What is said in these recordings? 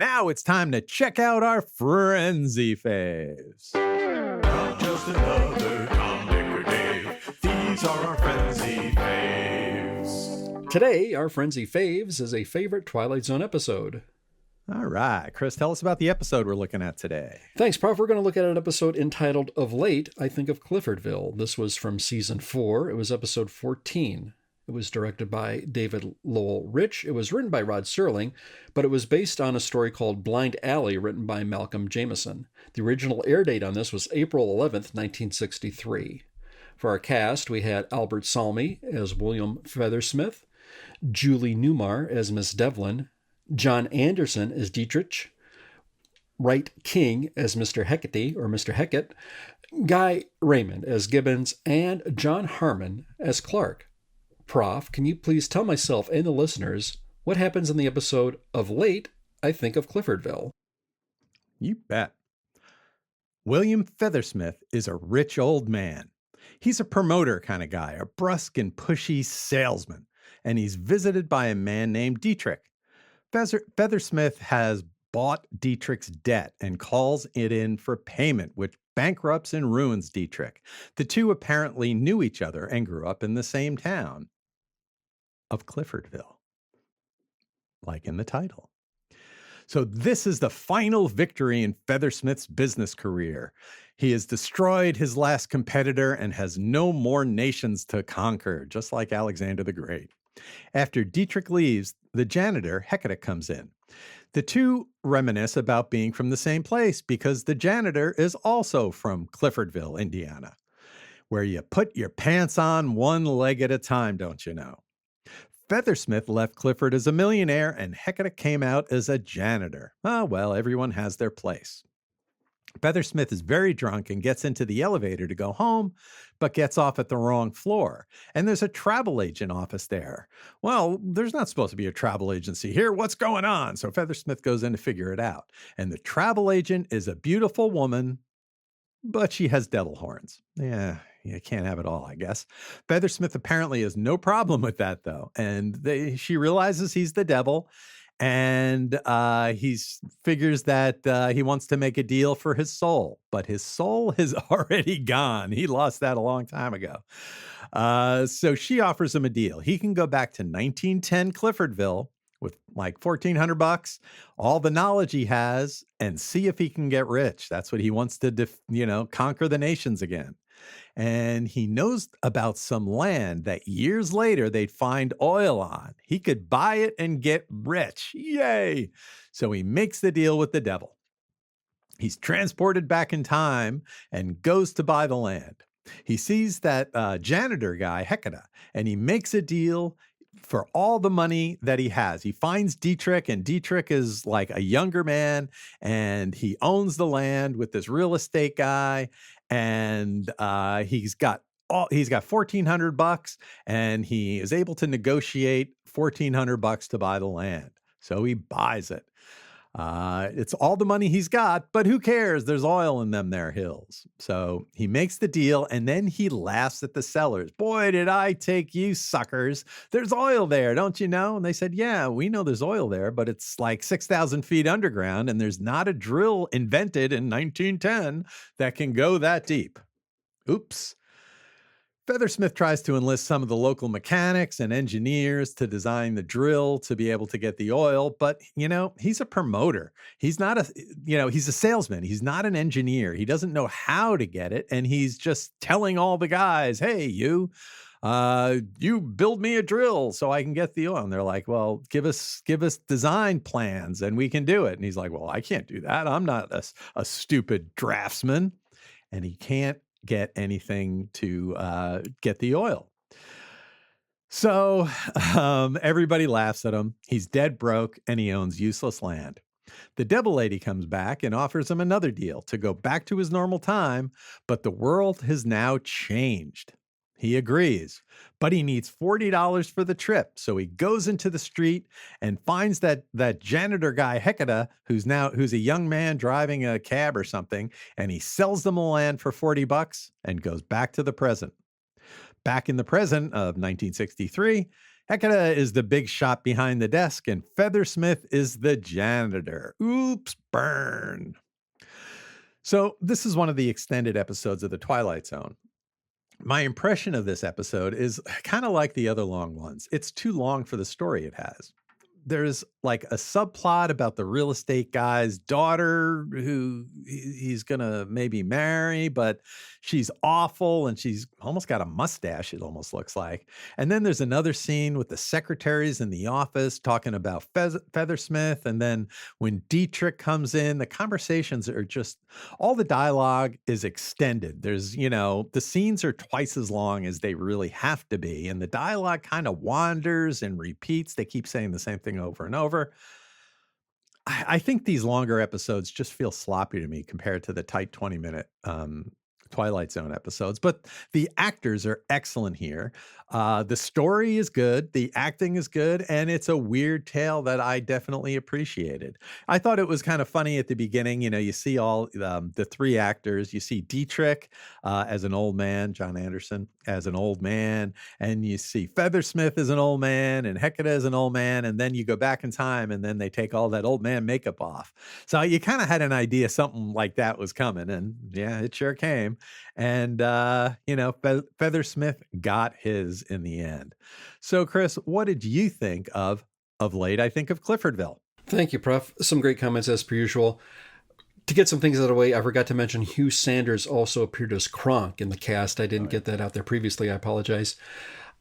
now it's time to check out our Frenzy Faves. Not just another comic or Dave. These are our Frenzy Faves. Today, our Frenzy Faves is a favorite Twilight Zone episode. All right, Chris, tell us about the episode we're looking at today. Thanks, Prof. We're going to look at an episode entitled Of Late, I Think of Cliffordville. This was from Season 4. It was episode 14. It was directed by David Lowell Rich. It was written by Rod Serling, but it was based on a story called Blind Alley, written by Malcolm Jameson. The original air date on this was April 11th, 1963. For our cast, we had Albert Salmi as William Feathersmith, Julie Newmar as Miss Devlin, John Anderson as Dietrich, Wright King as Mr. Hecate or Mr. Hecate, Guy Raymond as Gibbons, and John Harmon as Clark. Prof, can you please tell myself and the listeners what happens in the episode Of Late, I Think of Cliffordville? You bet. William Feathersmith is a rich old man. He's a promoter kind of guy, a brusque and pushy salesman, and he's visited by a man named Dietrich. Feathersmith has bought Dietrich's debt and calls it in for payment, which bankrupts and ruins Dietrich. The two apparently knew each other and grew up in the same town of Cliffordville, like in the title. So this is the final victory in Feathersmith's business career. He has destroyed his last competitor and has no more nations to conquer, just like Alexander the Great. After Dietrich leaves, the janitor, Hecate, comes in. The two reminisce about being from the same place because the janitor is also from Cliffordville, Indiana, where you put your pants on one leg at a time, don't you know? Feathersmith left Clifford as a millionaire and Hecate came out as a janitor. Oh, well, everyone has their place. Feathersmith is very drunk and gets into the elevator to go home, but gets off at the wrong floor. And there's a travel agent office there. Well, there's not supposed to be a travel agency here. What's going on? So Feathersmith goes in to figure it out. And the travel agent is a beautiful woman, but she has devil horns. Yeah, you can't have it all, I guess. Feathersmith apparently has no problem with that, though. And she realizes he's the devil. And he figures that he wants to make a deal for his soul, but his soul is already gone. He lost that a long time ago. So she offers him a deal. He can go back to 1910 Cliffordville with like $1,400, all the knowledge he has, and see if he can get rich. That's what he wants to, conquer the nations again. And he knows about some land that years later they'd find oil on. He could buy it and get rich. Yay! So he makes the deal with the devil. He's transported back in time and goes to buy the land. He sees that janitor guy, Hecate, and he makes a deal for all the money that he has. He finds Dietrich, and Dietrich is like a younger man, and he owns the land with this real estate guy. And he's got $1,400, and he is able to negotiate $1,400 to buy the land. So he buys it. It's all the money he's got, but who cares? There's oil in them there hills. So he makes the deal, and then he laughs at the sellers. Boy, did I take you suckers. There's oil there, don't you know? And they said, yeah, we know there's oil there, but it's like 6,000 feet underground, and there's not a drill invented in 1910 that can go that deep. Oops. Feathersmith tries to enlist some of the local mechanics and engineers to design the drill to be able to get the oil. But, he's a promoter. He's not he's a salesman. He's not an engineer. He doesn't know how to get it. And he's just telling all the guys, hey, you build me a drill so I can get the oil. And they're like, well, give us design plans and we can do it. And he's like, well, I can't do that. I'm not a stupid draftsman. And he can't get anything to get the oil. So everybody laughs at him. He's dead broke and he owns useless land. The devil lady comes back and offers him another deal to go back to his normal time, but the world has now changed. He agrees, but he needs $40 for the trip. So he goes into the street and finds that janitor guy, Hecate, who's a young man driving a cab or something, and he sells them the land for $40 and goes back to the present. Back in the present of 1963, Hecate is the big shot behind the desk, and Feathersmith is the janitor. Oops, burn. So, this is one of the extended episodes of The Twilight Zone. My impression of this episode is kind of like the other long ones. It's too long for the story it has. There's like a subplot about the real estate guy's daughter who he's going to maybe marry, but she's awful and she's almost got a mustache, it almost looks like. And then there's another scene with the secretaries in the office talking about Feathersmith. And then when Dietrich comes in, the conversations are just, all the dialogue is extended. There's, the scenes are twice as long as they really have to be. And the dialogue kind of wanders and repeats. They keep saying the same thing over and over. I think these longer episodes just feel sloppy to me compared to the tight 20-minute Twilight Zone episodes, but the actors are excellent here. The story is good, the acting is good, and it's a weird tale that I definitely appreciated. I thought it was kind of funny at the beginning. You see all the three actors. You see Dietrich as an old man, John Anderson as an old man, and you see Feathersmith as an old man, and Hecate as an old man, and then you go back in time, and then they take all that old man makeup off. So you kind of had an idea something like that was coming, and yeah, it sure came. And, Feathersmith got his in the end. So, Chris, what did you think of late? I think of Cliffordville. Thank you, Prof. Some great comments as per usual. To get some things out of the way, I forgot to mention Hugh Sanders also appeared as Cronk in the cast. I didn't get that out there previously. I apologize.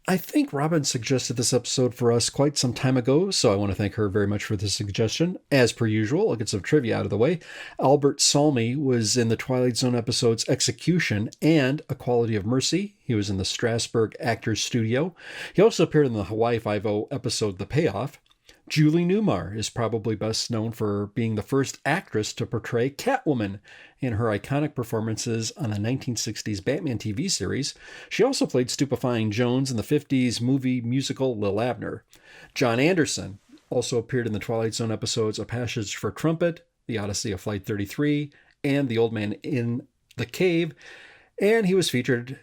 I think Robin suggested this episode for us quite some time ago, so I want to thank her very much for the suggestion. As per usual, I'll get some trivia out of the way. Albert Salmi was in the Twilight Zone episodes Execution and A Quality of Mercy. He was in the Strasbourg Actors Studio. He also appeared in the Hawaii Five-0 episode The Payoff. Julie Newmar is probably best known for being the first actress to portray Catwoman in her iconic performances on the 1960s Batman TV series. She also played Stupefying Jones in the 50s movie musical Lil Abner. John Anderson also appeared in the Twilight Zone episodes A Passage for Trumpet, The Odyssey of Flight 33, and The Old Man in the Cave, and he was featured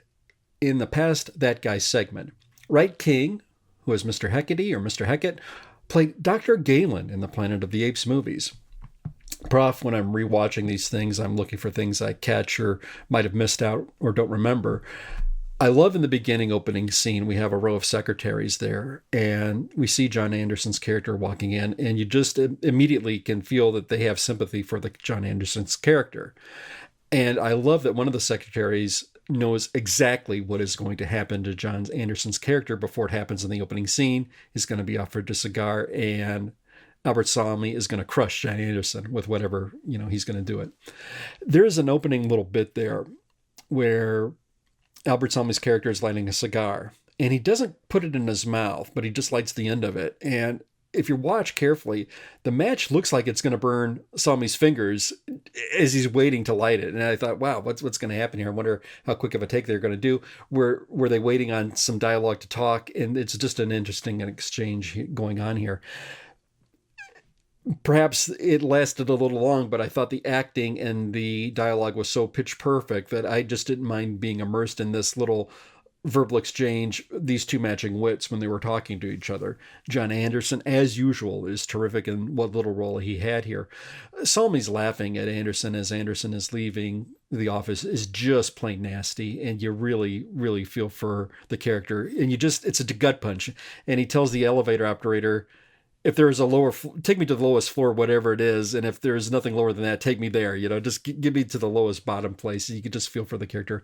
in the Past That Guy segment. Wright King, who is Mr. Hecate or Mr. Hecate, played Dr. Galen in the Planet of the Apes movies. Prof, when I'm rewatching these things, I'm looking for things I catch or might have missed out or don't remember. I love in the beginning opening scene, we have a row of secretaries there, and we see John Anderson's character walking in, and you just immediately can feel that they have sympathy for the John Anderson's character. And I love that one of the secretaries knows exactly what is going to happen to John Anderson's character before it happens in the opening scene. He's going to be offered a cigar, and Albert Salmi is going to crush John Anderson with whatever, he's going to do it. There's an opening little bit there where Albert Salmi's character is lighting a cigar, and he doesn't put it in his mouth, but he just lights the end of it. And if you watch carefully, the match looks like it's going to burn Salmi's fingers as he's waiting to light it. And I thought, wow, what's going to happen here? I wonder how quick of a take they're going to do. Were they waiting on some dialogue to talk? And it's just an interesting exchange going on here. Perhaps it lasted a little long, but I thought the acting and the dialogue was so pitch perfect that I just didn't mind being immersed in this little verbal exchange, these two matching wits when they were talking to each other. John Anderson, as usual, is terrific in what little role he had here. Salmi's laughing at Anderson as Anderson is leaving the office is just plain nasty, and you really, really feel for the character. And it's a gut punch. And he tells the elevator operator, if there is a lower, take me to the lowest floor, whatever it is. And if there is nothing lower than that, take me there. Just give me to the lowest bottom place. You can just feel for the character.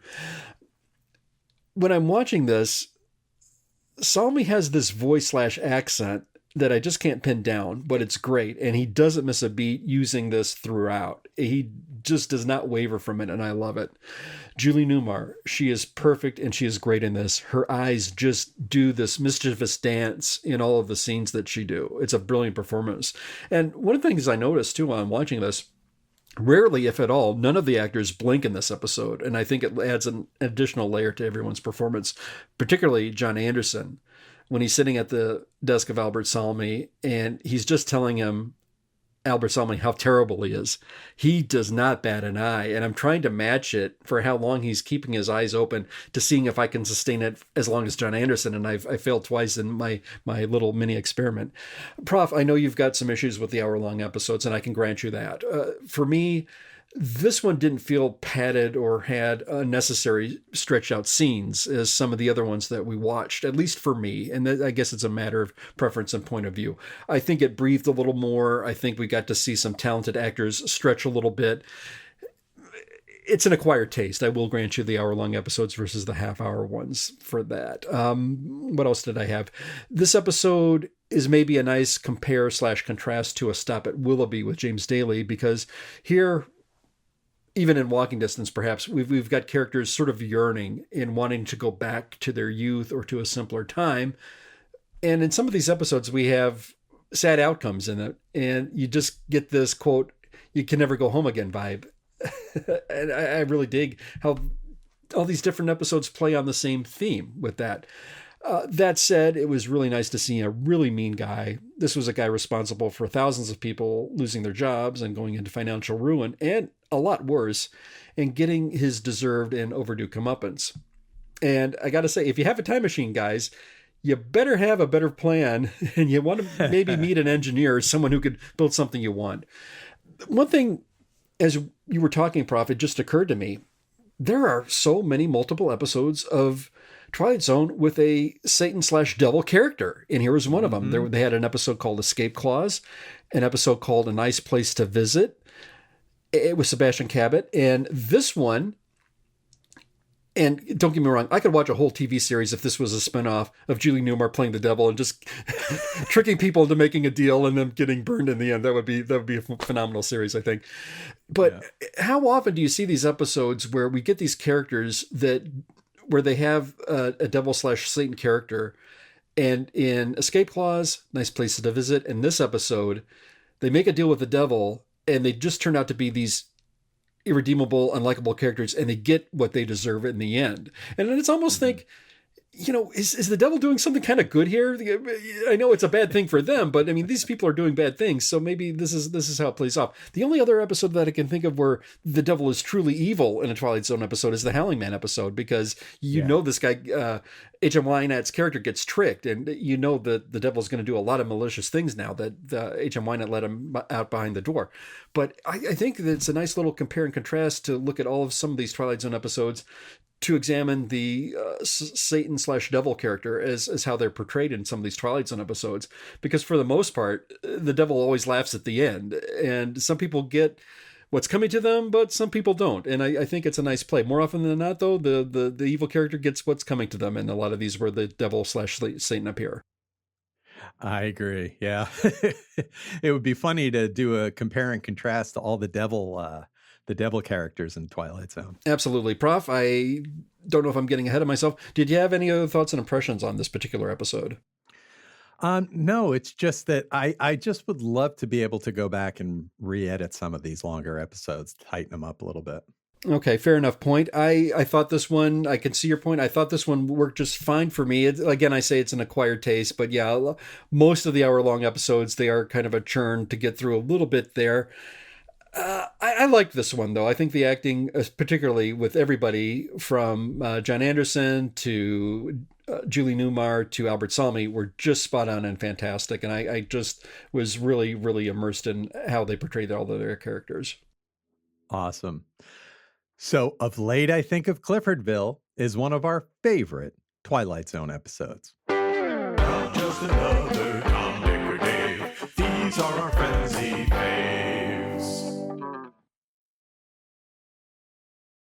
When I'm watching this, Salmi has this voice/accent that I just can't pin down, but it's great. And he doesn't miss a beat using this throughout. He just does not waver from it, and I love it. Julie Newmar, she is perfect, and she is great in this. Her eyes just do this mischievous dance in all of the scenes that she do. It's a brilliant performance. And one of the things I noticed, too, while I'm watching this, rarely, if at all, none of the actors blink in this episode, and I think it adds an additional layer to everyone's performance, particularly John Anderson, when he's sitting at the desk of Albert Salmi, and he's just telling him Albert Salmi how terrible he is. He does not bat an eye, and I'm trying to match it for how long he's keeping his eyes open to seeing if I can sustain it as long as John Anderson, and I failed twice in my little mini experiment. Prof, I know you've got some issues with the hour-long episodes, and I can grant you that. For me, this one didn't feel padded or had unnecessary stretched out scenes as some of the other ones that we watched, at least for me. And I guess it's a matter of preference and point of view. I think it breathed a little more. I think we got to see some talented actors stretch a little bit. It's an acquired taste. I will grant you the hour-long episodes versus the half-hour ones for that. What else did I have? This episode is maybe a nice compare/contrast to A Stop at Willoughby with James Daly, because here, even in walking distance, perhaps, we've got characters sort of yearning and wanting to go back to their youth or to a simpler time. And in some of these episodes, we have sad outcomes in it. And you just get this, quote, "you can never go home again" vibe. And I really dig how all these different episodes play on the same theme with that. That said, it was really nice to see a really mean guy. This was a guy responsible for thousands of people losing their jobs and going into financial ruin, and a lot worse, and getting his deserved and overdue comeuppance. And I got to say, if you have a time machine, guys, you better have a better plan, and you want to maybe meet an engineer, someone who could build something you want. One thing, as you were talking, Prof, it just occurred to me, there are so many multiple episodes of Twilight Zone with a Satan/devil character. And here was one of them. They had an episode called Escape Clause, an episode called A Nice Place to Visit. It was Sebastian Cabot. And this one, and don't get me wrong, I could watch a whole TV series if this was a spinoff of Julie Newmar playing the devil and just tricking people into making a deal and then getting burned in the end. That would be a phenomenal series, I think. But how often do you see these episodes where we get these characters where they have a devil/Satan character, and in Escape Clause, Nice Places to Visit, in this episode, they make a deal with the devil and they just turn out to be these irredeemable, unlikable characters, and they get what they deserve in the end. And it's almost think, is the devil doing something kind of good here? I know it's a bad thing for them, but I mean, these people are doing bad things, so maybe this is how it plays off. The only other episode that I can think of where the devil is truly evil in a Twilight Zone episode is the Howling Man episode, because this guy, H.M. Wynat's character, gets tricked, and that the devil's going to do a lot of malicious things now that H.M. Wynat let him out behind the door. But I think that it's a nice little compare and contrast to look at all of some of these Twilight Zone episodes to examine the Satan/devil character as how they're portrayed in some of these Twilight Zone episodes. Because for the most part, the devil always laughs at the end. And some people get what's coming to them, but some people don't. And I think it's a nice play. More often than not, though, the evil character gets what's coming to them. And a lot of these where the devil/Satan appear. I agree. Yeah. It would be funny to do a compare and contrast to all the devil characters in Twilight Zone. Absolutely. Prof, I don't know if I'm getting ahead of myself. Did you have any other thoughts and impressions on this particular episode? No, it's just that I just would love to be able to go back and re-edit some of these longer episodes, tighten them up a little bit. Okay, fair enough point. I thought this one, I can see your point. I thought this one worked just fine for me. Again, I say it's an acquired taste, but yeah, most of the hour-long episodes, they are kind of a churn to get through a little bit there. I liked this one, though. I think the acting, particularly with everybody from John Anderson to Julie Newmar to Albert Salmi, were just spot on and fantastic. And I just was really, really immersed in how they portrayed all of their characters. Awesome. So of late, I think of Cliffordville is one of our favorite Twilight Zone episodes. Not just another comic or Dave. These are our friends